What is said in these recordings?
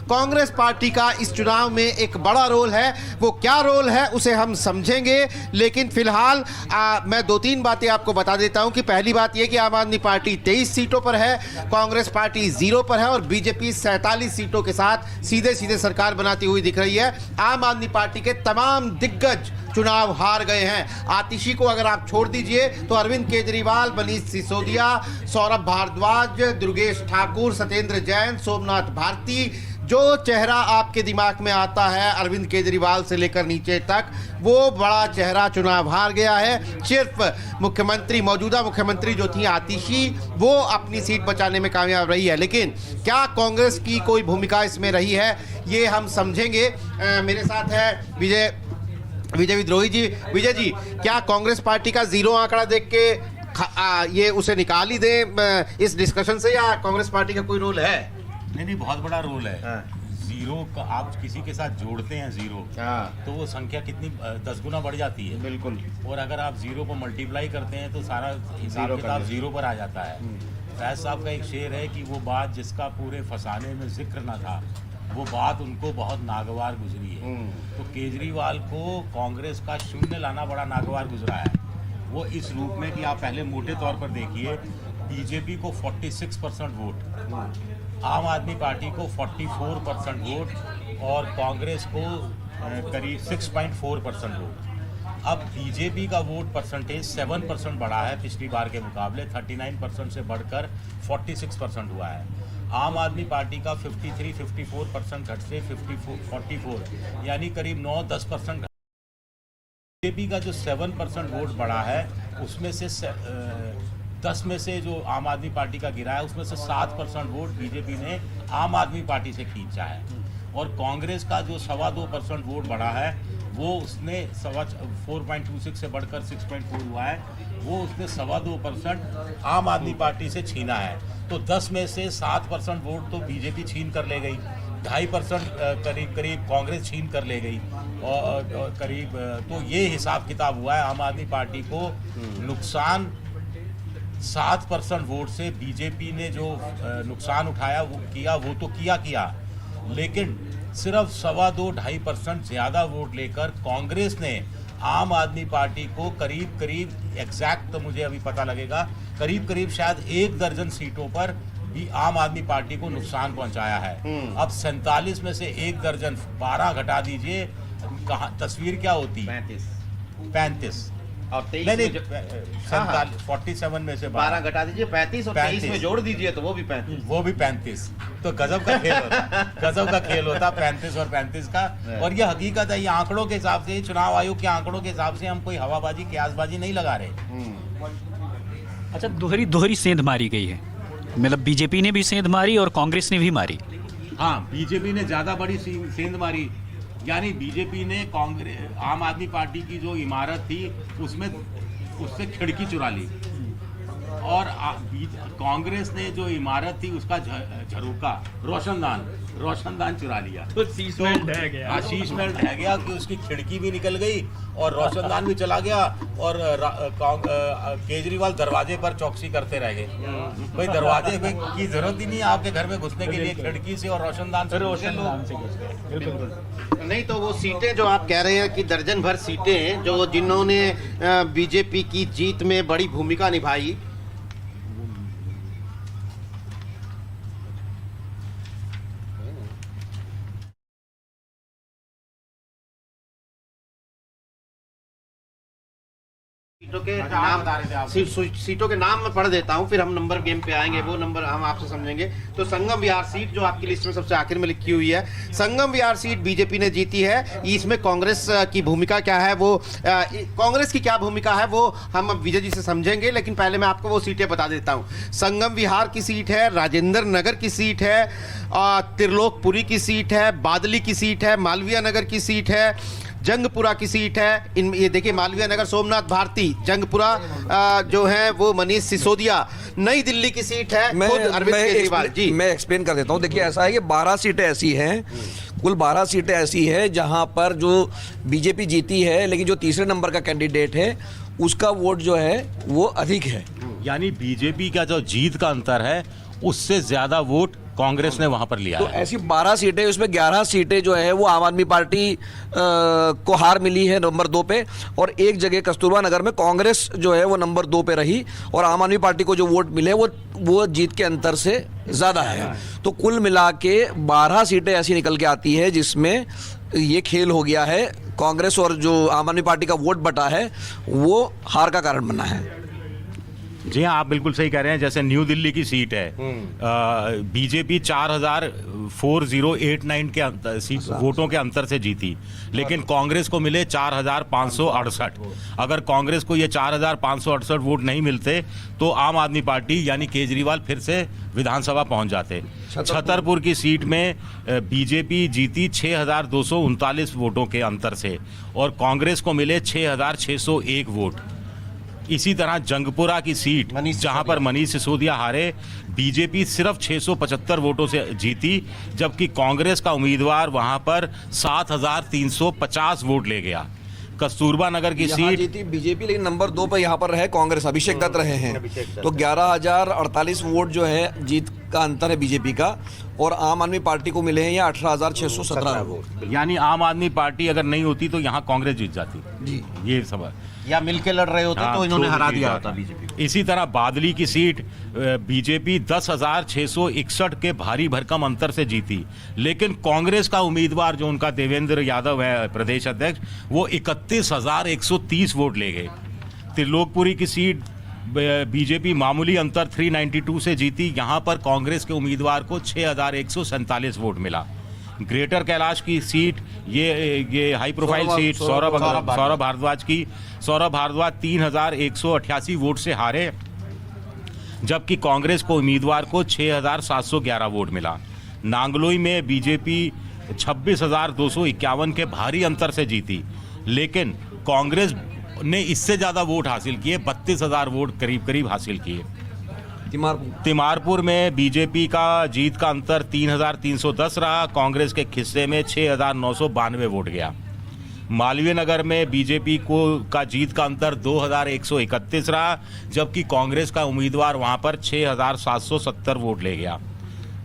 Congress party का इस चुनाव में एक बड़ा रोल है। वो क्या रोल है उसे हम समझेंगे, लेकिन फिलहाल मैं दो तीन बातें आपको बता देता हूं कि पहली बात यह कि आम आदमी पार्टी 23 सीटों पर है, कांग्रेस पार्टी 0 पर है और बीजेपी 47 सीटों के साथ सीधे सीधे सरकार बनाती हुई दिख रही है। आम आदमी पार्टी के तमाम दिग्गज चुनाव हार गए हैं। आतिशी को अगर आप छोड़ दीजिए तो अरविंद केजरीवाल, मनीष सिसोदिया, सौरभ भारद्वाज, दुर्गेश ठाकुर, सत्येंद्र जैन, सोमनाथ भारती, जो चेहरा आपके दिमाग में आता है अरविंद केजरीवाल से लेकर नीचे तक, वो बड़ा चेहरा चुनाव हार गया है। सिर्फ मुख्यमंत्री, मौजूदा मुख्यमंत्री जो थी आतिशी, वो अपनी सीट बचाने में कामयाब रही है। लेकिन क्या कांग्रेस की कोई भूमिका इसमें रही है, ये हम समझेंगे। मेरे साथ है विजय विद्रोही जी। विजय जी, क्या कांग्रेस पार्टी का 0 आंकड़ा देख के ये उसे निकाल ही दे इस डिस्कशन से, या कांग्रेस पार्टी का कोई रोल है? नहीं, बहुत बड़ा रोल है। जीरो का आप किसी के साथ जोड़ते हैं जीरो, तो वो संख्या कितनी 10 गुना बढ़ जाती है। बिल्कुल। और अगर आप जीरो को मल्टीप्लाई करते हैं तो सारा हिसाब किताब जीरो पर आ जाता है। फैज साहब का एक शेर है कि वो बात जिसका पूरे फसाने में जिक्र न था, वो बात उनको बहुत नागवार गुजरी है। तो केजरीवाल को कांग्रेस का शून्य लाना बड़ा नागवार गुजरा है। वो इस रूप में कि आप पहले मोटे तौर पर देखिए, बीजेपी को 46% वोट, आम आदमी पार्टी को 44% वोट और कांग्रेस को करीब 6.4% वोट। अब बीजेपी का वोट परसेंटेज 7% बढ़ा है पिछली बार के मुकाबले, 39% से बढ़कर 46% हुआ है। आम आदमी पार्टी का 53-54% घट से 44, यानी करीब 9-10% घट। बीजेपी का जो 7% वोट बढ़ा है, उसमें से 10 में से जो आम आदमी पार्टी का गिरा है, उसमें से 7% वोट बीजेपी ने आम आदमी पार्टी से खींचा है। और कांग्रेस का जो 2.25% वोट बढ़ा है, वो उसने 4.26 से बढ़कर 6.4 हुआ है, वो उसने 2.25% आम आदमी पार्टी से छीना है। तो 10 में से 7% वोट तो बीजेपी छीन कर ले गई, 2.5% करीब कांग्रेस छीन कर ले गई, और करीब तो ये हिसाब किताब हुआ है। आम आदमी पार्टी को नुकसान 7% वोट से बीजेपी ने जो नुकसान उठाया वो तो किया, लेकिन सिर्फ 2.25% ज़्यादा वोट लेकर कांग्रेस ने आम आदमी पार्टी को करीब एग्जैक्ट तो मुझे अभी पता लगेगा, करीब शायद 1 दर्जन सीटों पर भी आम आदमी पार्टी को नुकसान पहुंचाया है। अब 47 में से 1 दर्जन 12 घटा दीजिए, कहाँ तस्वीर क्या होती? 35 और 23 47 में से 12 घटा दीजिए, 35 और 23 में जोड़ दीजिए तो वो भी 35। तो गजब का खेल होता 35 और 35 का। और ये हकीकत है, ये आंकड़ों के हिसाब से, चुनाव आयोग के आंकड़ों के हिसाब से हम कोई हवाबाजी क्यासबाजी नहीं लगा रहे। अच्छा, दोहरी सेंध मारी गई है, मतलब बीजेपी ने भी सेंध मारी और कांग्रेस ने भी मारी। हाँ, बीजेपी ने ज्यादा बड़ी सेंध मारी, यानी बीजेपी ने आम आदमी पार्टी की जो इमारत थी उससे खिड़की चुरा ली, और कांग्रेस ने जो इमारत थी उसका झरोका रोशनदान चुरा लिया। तो शीश महल ढह गया कि उसकी खिड़की भी निकल गई और रोशनदान भी चला गया, और केजरीवाल दरवाजे पर चौकसी करते रह गए। भाई, दरवाजे की जरूरत ही नहीं है आपके घर में घुसने के लिए, खिड़की से और रोशनदान से घुस गए। नहीं तो वो सीटें जो आप कह रहे हैं कि दर्जन भर सीटें जो जिन्होंने बीजेपी की जीत में बड़ी भूमिका निभाई, सीटों के नाम मैं पढ़ देता हूं, फिर हम नंबर गेम पे आएंगे, वो नंबर हम आपसे समझेंगे। तो संगम विहार सीट जो आपकी लिस्ट में सबसे आखिर में लिखी हुई है, संगम विहार सीट बीजेपी ने जीती है। इसमें कांग्रेस की भूमिका क्या है, वो कांग्रेस की क्या भूमिका है वो हम अब विजय जी से समझेंगे, लेकिन पहले मैं आपको वो सीटें बता देता हूं। संगम विहार की सीट है, राजेंद्र नगर की सीट है, त्रिलोकपुरी की सीट है, बादली की सीट है, मालवीय नगर की सीट है, जंगपुरा की सीट है। ये देखिए, मालवीय नगर सोमनाथ भारती, जंगपुरा जो है वो मनीष सिसोदिया, नई दिल्ली की सीट है अरविंद केजरीवाल जी। मैं एक्सप्लेन कर देता हूँ। देखिए, ऐसा है कि 12 सीटें ऐसी हैं, कुल 12 सीटें ऐसी हैं जहां पर जो बीजेपी जीती है, लेकिन जो तीसरे नंबर का कैंडिडेट है उसका वोट जो है वो अधिक है। यानी बीजेपी का जो जीत का अंतर है उससे ज्यादा वोट कांग्रेस ने वहां पर लिया तो है। ऐसी 12 सीटें, उसमें 11 सीटें जो है वो आम आदमी पार्टी को हार मिली है नंबर 2 पे, और एक जगह कस्तूरबा नगर में कांग्रेस जो है वो नंबर 2 पे रही, और आम आदमी पार्टी को जो वोट मिले वो जीत के अंतर से ज़्यादा है। तो कुल मिला के 12 सीटें ऐसी निकल के आती है जिसमें ये खेल हो गया है, कांग्रेस और जो आम आदमी पार्टी का वोट बटा है वो हार का कारण बना है। जी हाँ, आप बिल्कुल सही कह रहे हैं। जैसे न्यू दिल्ली की सीट है, बीजेपी 4089 के वोटों के अंतर से जीती, लेकिन कांग्रेस को मिले 4568। अगर कांग्रेस को ये 4568 वोट नहीं मिलते तो आम आदमी पार्टी यानी केजरीवाल फिर से विधानसभा पहुंच जाते। छतरपुर की सीट में बीजेपी जीती 6239 वोटों के अंतर से, और कांग्रेस को मिले 6601 वोट। इसी तरह जंगपुरा की सीट जहां पर मनीष सिसोदिया हारे, बीजेपी सिर्फ 675 वोटों से जीती, जबकि कांग्रेस का उम्मीदवार वहां पर 7350 वोट ले गया। कस्तूरबा नगर की सीट जीती बीजेपी, लेकिन नंबर 2 पर यहाँ पर रहे कांग्रेस, अभिषेक दत्त रहे हैं। तो 11048 वोट जो है जीत का अंतर है बीजेपी का, और आम आदमी पार्टी को मिले हैं ये 18617 वोट। यानी आम आदमी पार्टी अगर नहीं होती तो यहाँ कांग्रेस जीत जाती जी, ये सब या मिलके लड़ रहे होते तो इन्होंने हरा दिया होता बीजेपी। इसी तरह बादली की सीट बीजेपी 10,661 के भारी भरकम अंतर से जीती, लेकिन कांग्रेस का उम्मीदवार जो उनका देवेंद्र यादव है प्रदेश अध्यक्ष, वो 31,130 वोट ले गए। त्रिलोकपुरी की सीट बीजेपी मामूली अंतर 392 से जीती, यहाँ पर कांग्रेस के उम्मीदवार को 6,147 वोट मिला। ग्रेटर कैलाश की सीट ये high profile seat Saurabh Bhardwaj की, सौरभ भारद्वाज 3188 वोट से हारे, जबकि कांग्रेस को उम्मीदवार को 6711 वोट मिला। नांगलोई में बीजेपी 26,251 के भारी अंतर से जीती, लेकिन कांग्रेस ने इससे ज़्यादा वोट हासिल किए, 32,000 वोट करीब करीब हासिल किए। तिमारपुर में बीजेपी का जीत का अंतर 3,310 रहा, कांग्रेस के हिस्से में 6,992 वोट गया। मालवीय नगर में बीजेपी का जीत का अंतर 2,131 रहा, जबकि कांग्रेस का उम्मीदवार वहां पर 6,770 वोट ले गया।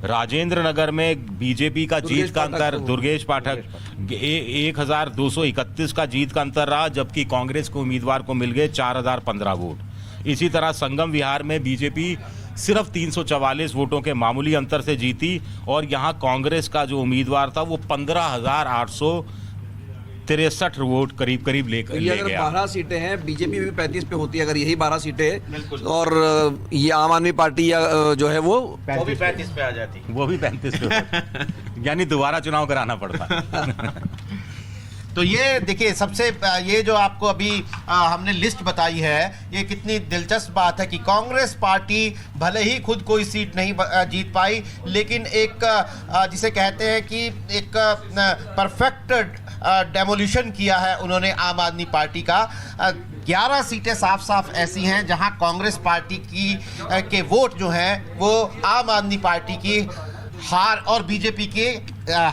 राजेंद्र नगर में बीजेपी का जीत का अंतर दुर्गेश पाठक 1,231 का जीत का अंतर रहा, जबकि कांग्रेस के उम्मीदवार को मिल गए 4,015 वोट। इसी तरह संगम विहार में बीजेपी सिर्फ 344 वोटों के मामूली अंतर से जीती, और यहाँ कांग्रेस का जो उम्मीदवार था वो 15,863 वोट करीब करीब ले गया। 12 सीटें हैं, बीजेपी भी 35 पे होती है अगर यही 12 सीटें, और ये आम आदमी पार्टी जो है वो भी 35 पे आ जाती, वो भी 35 पे यानी दोबारा चुनाव कराना पड़ता। तो ये देखिए, सबसे ये जो आपको अभी हमने लिस्ट बताई है, ये कितनी दिलचस्प बात है कि कांग्रेस पार्टी भले ही खुद कोई सीट नहीं जीत पाई, लेकिन एक जिसे कहते हैं कि एक परफेक्ट डेमोलिशन किया है उन्होंने आम आदमी पार्टी का। 11 सीटें साफ साफ ऐसी हैं जहां कांग्रेस पार्टी की के वोट जो हैं वो आम आदमी पार्टी की हार और बीजेपी के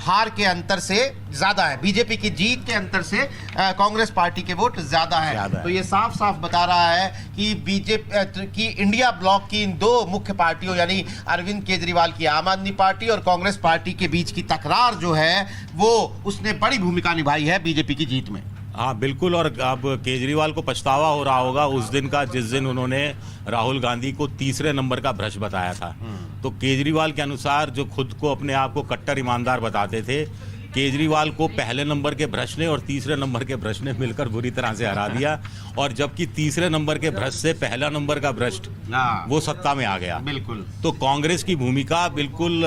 हार के अंतर से ज्यादा है, बीजेपी की जीत के अंतर से कांग्रेस पार्टी के वोट ज्यादा है। तो ये साफ साफ बता रहा है कि बीजेपी की इंडिया ब्लॉक की इन दो मुख्य पार्टियों यानी अरविंद केजरीवाल की आम आदमी पार्टी और कांग्रेस पार्टी के बीच की तकरार जो है वो उसने बड़ी भूमिका निभाई है बीजेपी की जीत में। हाँ बिल्कुल, और अब केजरीवाल को पछतावा हो रहा होगा उस दिन का जिस दिन उन्होंने राहुल गांधी को तीसरे नंबर का भ्रष्ट बताया था। तो केजरीवाल के अनुसार, जो खुद को अपने आप को कट्टर ईमानदार बताते थे, केजरीवाल को पहले नंबर के भ्रष्ट ने और तीसरे नंबर के भ्रष्ट ने मिलकर बुरी तरह से हरा दिया, और जबकि तीसरे नंबर के भ्रष्ट से पहला नंबर का भ्रष्ट वो सत्ता में आ गया। बिल्कुल। तो कांग्रेस की भूमिका बिल्कुल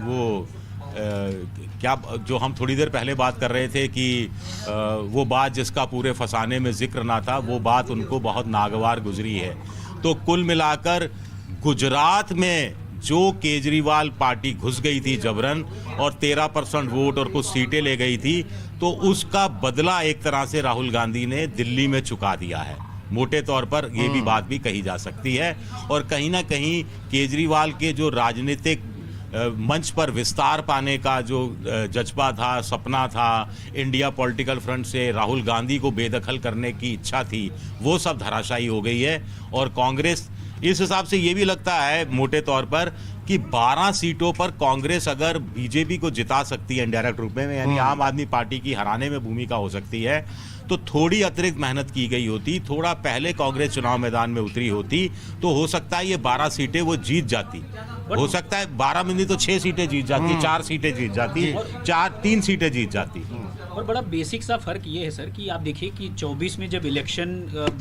वो क्या जो हम थोड़ी देर पहले बात कर रहे थे कि वो बात जिसका पूरे फसाने में जिक्र ना था, वो बात उनको बहुत नागवार गुजरी है। तो कुल मिलाकर गुजरात में जो केजरीवाल पार्टी घुस गई थी जबरन और 13% वोट और कुछ सीटें ले गई थी, तो उसका बदला एक तरह से राहुल गांधी ने दिल्ली में चुका दिया है। मोटे तौर पर ये भी बात भी कही जा सकती है, और कहीं ना कहीं केजरीवाल के जो राजनीतिक मंच पर विस्तार पाने का जो जज्बा था, सपना था, इंडिया पॉलिटिकल फ्रंट से राहुल गांधी को बेदखल करने की इच्छा थी, वो सब धराशायी हो गई है। और कांग्रेस इस हिसाब से ये भी लगता है मोटे तौर पर कि कि 12 सीटों पर कांग्रेस अगर बीजेपी को जिता सकती है इनडायरेक्ट रूप में, यानी आम आदमी पार्टी की हराने में भूमिका हो सकती है, तो थोड़ी अतिरिक्त मेहनत की गई होती, थोड़ा पहले कांग्रेस चुनाव मैदान में उतरी होती, तो हो सकता है ये 12 सीटें वो जीत जाती। हो सकता है 12 में नहीं तो 6 सीटें जीत जाती, 4 सीटें जीत जाती, 3 सीटें जीत जाती। और बड़ा बेसिक सा फर्क ये है सर कि आप देखिए कि 24 में जब इलेक्शन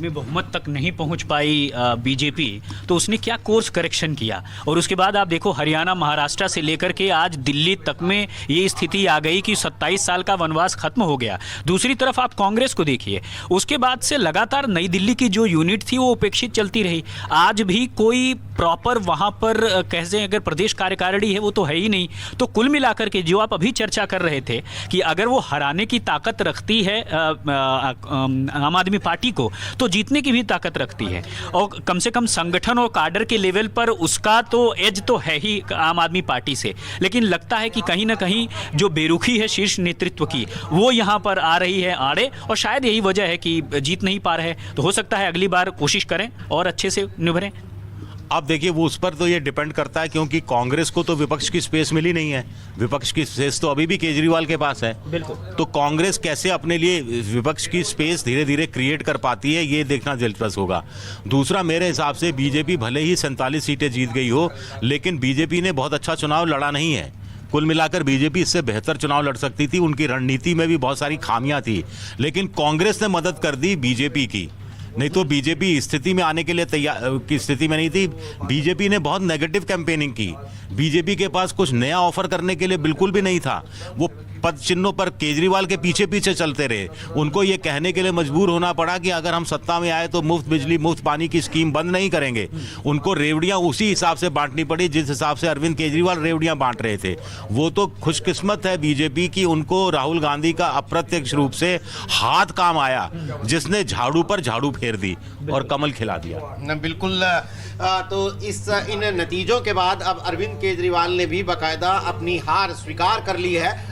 में बहुमत तक नहीं पहुंच पाई बीजेपी, तो उसने क्या कोर्स करेक्शन किया, और उसके बाद आप देखो हरियाणा महाराष्ट्र से लेकर के आज दिल्ली तक में ये स्थिति आ गई कि 27 साल का वनवास खत्म हो गया। दूसरी तरफ आप कांग्रेस को देखिए, उसके बाद से लगातार नई दिल्ली की जो यूनिट थी वो उपेक्षित चलती रही। आज भी कोई प्रॉपर वहां पर कहते हैं अगर प्रदेश कार्यकारिणी है वो तो है ही नहीं। तो कुल मिलाकर के जो आप अभी चर्चा कर रहे थे कि अगर वो हराने की ताकत रखती है आम आदमी पार्टी को, तो जीतने की भी ताकत रखती है, और कम से कम संगठन और काडर के लेवल पर उसका तो एज तो है ही आम आदमी पार्टी से। लेकिन लगता है कि कहीं ना कहीं जो बेरुखी है शीर्ष नेतृत्व की वो यहाँ पर आ रही है आड़े, और शायद यही वजह है कि जीत नहीं पा रहे। तो हो सकता है अगली बार कोशिश करें और अच्छे से निभरें। अब देखिए वो उस पर तो ये डिपेंड करता है, क्योंकि कांग्रेस को तो विपक्ष की स्पेस मिली नहीं है, विपक्ष की स्पेस तो अभी भी केजरीवाल के पास है। बिल्कुल। तो कांग्रेस कैसे अपने लिए विपक्ष की स्पेस धीरे धीरे क्रिएट कर पाती है, ये देखना दिलचस्प होगा। दूसरा, मेरे हिसाब से बीजेपी भले ही 47 सीटें जीत गई हो, लेकिन बीजेपी ने बहुत अच्छा चुनाव लड़ा नहीं है। कुल मिलाकर बीजेपी इससे बेहतर चुनाव लड़ सकती थी, उनकी रणनीति में भी बहुत सारी खामियां थी, लेकिन कांग्रेस ने मदद कर दी बीजेपी की। नहीं तो बीजेपी स्थिति में आने के लिए तैयार की स्थिति में नहीं थी। बीजेपी ने बहुत नेगेटिव कैंपेनिंग की, बीजेपी के पास कुछ नया ऑफर करने के लिए बिल्कुल भी नहीं था। वो पद चिन्हों पर केजरीवाल के पीछे पीछे चलते रहे। उनको ये कहने के लिए मजबूर होना पड़ा कि अगर हम सत्ता में आए तो मुफ्त बिजली मुफ्त पानी की स्कीम बंद नहीं करेंगे। उनको रेवड़ियां उसी हिसाब से बांटनी पड़ी जिस हिसाब से अरविंद केजरीवाल रेवड़ियां बांट रहे थे। वो तो खुशकिस्मत है बीजेपी की, उनको राहुल गांधी का अप्रत्यक्ष रूप से हाथ काम आया, जिसने झाड़ू पर झाड़ू फेर दी और कमल खिला दिया। बिल्कुल। तो इन नतीजों के बाद अब अरविंद केजरीवाल ने भी बाकायदा अपनी हार स्वीकार कर ली है।